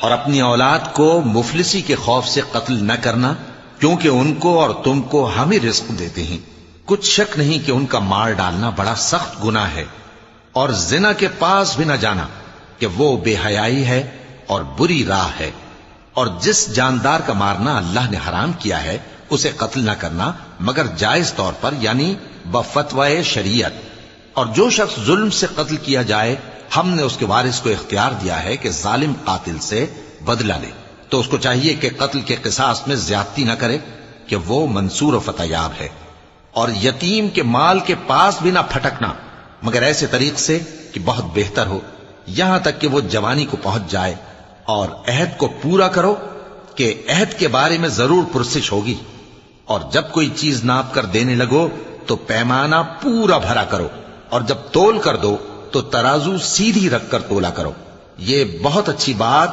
اور اپنی اولاد کو مفلسی کے خوف سے قتل نہ کرنا، کیونکہ ان کو اور تم کو ہم ہی رزق دیتے ہیں۔ کچھ شک نہیں کہ ان کا مار ڈالنا بڑا سخت گناہ ہے، اور زنا کے پاس بھی نہ جانا کہ وہ بے حیائی ہے اور بری راہ ہے۔ اور جس جاندار کا مارنا اللہ نے حرام کیا ہے اسے قتل نہ کرنا مگر جائز طور پر، یعنی بفتوائے شریعت۔ اور جو شخص ظلم سے قتل کیا جائے، ہم نے اس کے وارث کو اختیار دیا ہے کہ ظالم قاتل سے بدلہ لے، تو اس کو چاہیے کہ قتل کے قصاص میں زیادتی نہ کرے کہ وہ منصور و فتح یاب ہے۔ اور یتیم کے مال کے پاس بھی نہ پھٹکنا مگر ایسے طریق سے کہ بہت بہتر ہو، یہاں تک کہ وہ جوانی کو پہنچ جائے۔ اور عہد کو پورا کرو کہ عہد کے بارے میں ضرور پرسش ہوگی۔ اور جب کوئی چیز ناپ کر دینے لگو تو پیمانہ پورا بھرا کرو، اور جب تول کر دو تو ترازو سیدھی رکھ کر تولا کرو۔ یہ بہت اچھی بات